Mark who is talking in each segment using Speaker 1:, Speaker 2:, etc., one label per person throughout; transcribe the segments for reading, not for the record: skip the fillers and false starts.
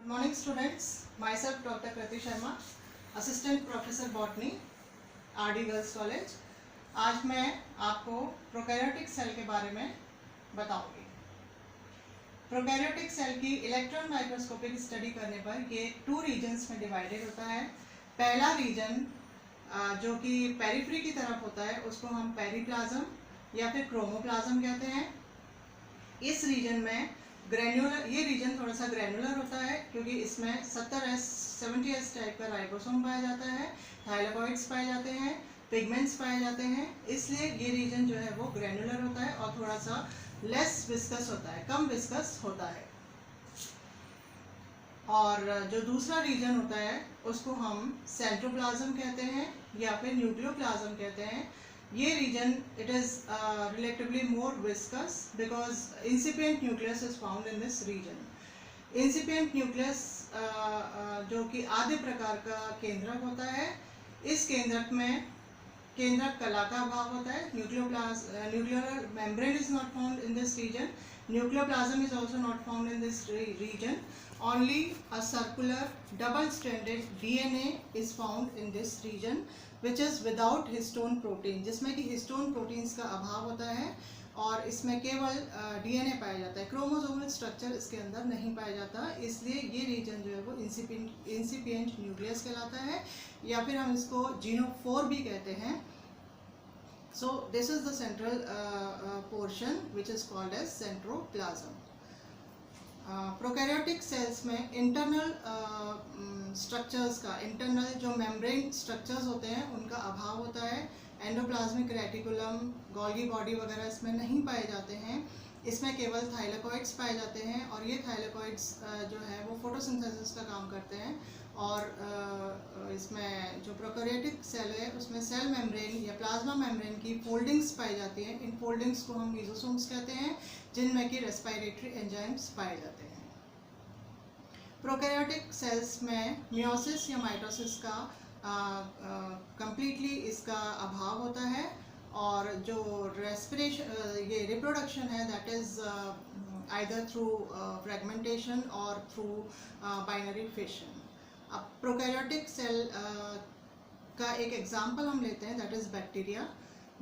Speaker 1: morning students, myself Dr. Kriti Sharma, Assistant Professor Botany, RD Girls College। आज मैं आपको prokaryotic cell के बारे में बताऊंगी। प्रोकैरियोटिक सेल की इलेक्ट्रॉन माइक्रोस्कोपिक स्टडी करने पर ये 2 रीजन्स में डिवाइडेड होता है। पहला रीजन जो कि पेरिफेरी की तरफ होता है उसको हम पेरिप्लाज्म या फिर क्रोमोप्लाज्म कहते हैं। इस रीजन में ग्रैन्युलर, ये रीजन थोड़ा सा ग्रैन्युलर होता है क्योंकि इसमें 70S टाइप का राइबोसोम पाया जाता है, थाइलाकॉइड्स पाए जाते हैं, पिगमेंट्स पाए जाते हैं, इसलिए ये रीजन जो है वो ग्रैन्युलर होता है और थोड़ा सा लेस विस्कस होता है, कम विस्कस होता है। और जो दूसरा रीजन होता है उसको हम सेंट्रोप्लाज्म कहते हैं या फिर न्यूक्लियोप्लाज्म कहते हैं। ये region it is relatively more viscous because incipient nucleus is found in this region. Incipient nucleus जो कि आद्य प्रकार का केंद्रक होता है, इस केंद्रक में केंद्रक कला का अभाव होता है। Nuclear membrane is not found in this region. Nucleoplasm is also not found in this region. Only a circular double-stranded DNA is found in this region, which is without histone protein, जिसमें कि histone proteins का अभाव होता है और इसमें केवल DNA पाया जाता है। क्रोमोसोमल स्ट्रक्चर इसके अंदर नहीं पाया जाता, इसलिए ये रीजन जो है वो इंसिपिएंट न्यूक्लियस कहलाता है या फिर हम इसको जीनोफोर भी कहते हैं। So this is the central portion which is called as centroplasm. Prokaryotic cells में इंटरनल स्ट्रक्चर्स का, इंटरनल जो मेम्ब्रेन स्ट्रक्चर्स होते हैं उनका अभाव होता है। एंडोप्लाज्मिक रेटिकुलम, गोल्गी बॉडी वगैरह इसमें नहीं पाए जाते हैं। इसमें केवल थाइलाकॉइड्स पाए जाते हैं और ये थाइलाकॉइड्स जो है वो फोटोसिंथेसिस का काम करते हैं। और इसमें जो प्रोकैरियोटिक सेल है उसमें सेल मेम्ब्रेन या प्लाज्मा मेम्ब्रेन की फोल्डिंग्स पाई जाती हैं। इन फोल्डिंग्स को हम मीजोसोम्स कहते हैं, जिनमें कि रेस्पिरेटरी एंजाइम्स पाए जाते हैं। प्रोकैरियोटिक सेल्स में मियोसिस या माइटोसिस का कंप्लीटली इसका अभाव होता है और जो रेस्पिरेशन ये रिप्रोडक्शन है that is either through fragmentation और थ्रू बाइनरी फिशन। अब प्रोकैरियोटिक सेल का एक एग्जांपल हम लेते हैं दैट इज बैक्टीरिया।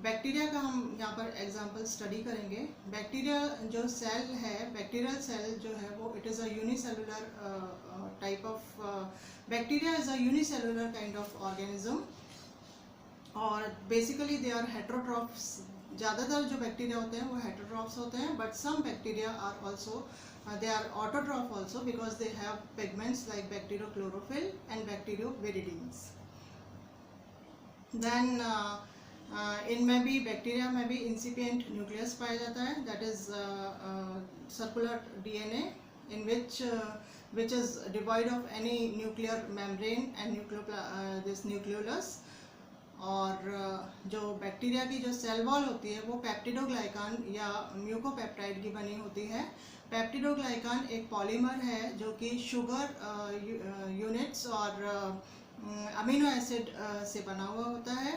Speaker 1: बैक्टीरिया का हम यहाँ पर एग्जांपल स्टडी करेंगे। बैक्टीरिया जो सेल है, बैक्टीरियल सेल जो है वो it is a unicellular type of bacteria is a unicellular kind of organism और बेसिकली दे आर हेटेरोट्रॉफ्स। ज़्यादातर जो बैक्टीरिया होते हैं वो हेटेरोट्रॉफ्स होते हैं, but some bacteria are also they are autotroph also because they have pigments like bacteriochlorophyll and bacterioviridins. Then इनमें भी बैक्टीरिया में भी इंसिपिएंट न्यूक्लियस पाया जाता है that is circular DNA in which is devoid of any nuclear membrane and this nucleolus। और जो bacteria की जो सेल वॉल होती है वो पेप्टिडोग्लाइकान या म्यूकोपेप्टाइड की बनी होती है। पेप्टिडोग्लाइकान एक पॉलीमर है जो कि शुगर यूनिट्स और अमीनो एसिड से बना हुआ होता है।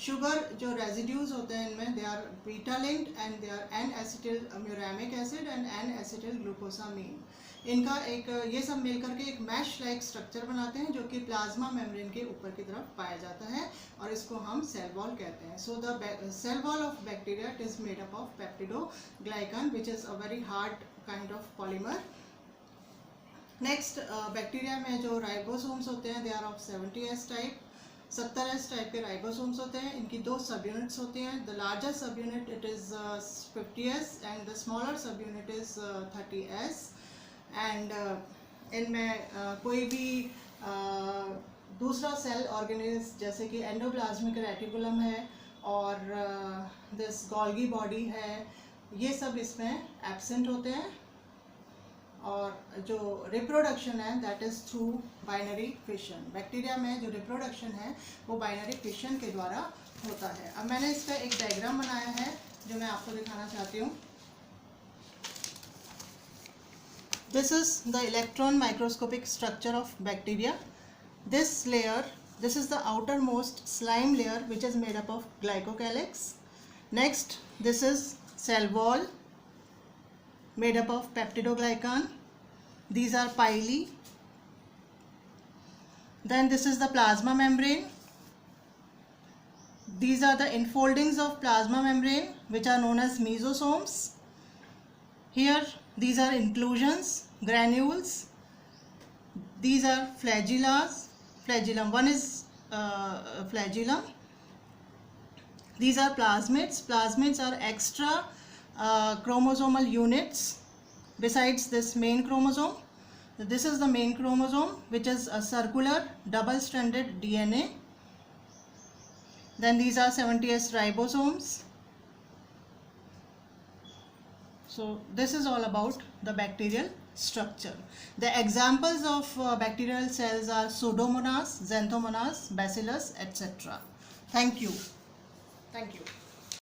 Speaker 1: शुगर जो रेजिड्यूज होते हैं इनमें they are beta linked and they are N acetyl muramic acid and N acetyl glucosamine. इनका एक ये सब मिलकर के एक मैश लाइक स्ट्रक्चर बनाते हैं जो कि प्लाज्मा मेम्ब्रेन के ऊपर की तरफ पाया जाता है और इसको हम सेल वॉल कहते हैं। So the cell wall of bacteria it is made up of peptidoglycan which is a very hard kind of polymer. Next bacteria में जो राइबोसोम्स होते हैं they are of 70S type. 70S type के ribosomes होते हैं। इनकी 2 subunits होती हैं। The larger subunit it is 50S and the smaller subunit is 30S। And इनमें कोई भी दूसरा सेल ऑर्गेनिज्म जैसे कि एंडोप्लाज्मिक रेटिकुलम है और दिस गोल्गी बॉडी है, ये सब इसमें एब्सेंट होते हैं। और जो रिप्रोडक्शन है that is through binary fission. Bacteria में जो रिप्रोडक्शन है वो बाइनरी फिशन के द्वारा होता है। अब मैंने इसका एक डायग्राम बनाया है जो मैं आपको दिखाना चाहती हूँ। This is the electron microscopic structure of bacteria. This layer, this is the outermost slime layer which is made up of glycocalyx. Next, this is cell wall made up of peptidoglycan. These are pili Then this is the plasma membrane. These are the enfoldings of plasma membrane, which are known as mesosomes. Here these are inclusions, granules. These are flagellum. One is flagellum. These are plasmids. Plasmids are extra chromosomal units besides this main chromosome. This is the main chromosome, which is a circular double-stranded DNA. Then these are 70S ribosomes. So this is all about the bacterial structure. The examples of bacterial cells are Pseudomonas, Xanthomonas, Bacillus, etc. Thank you. Thank you.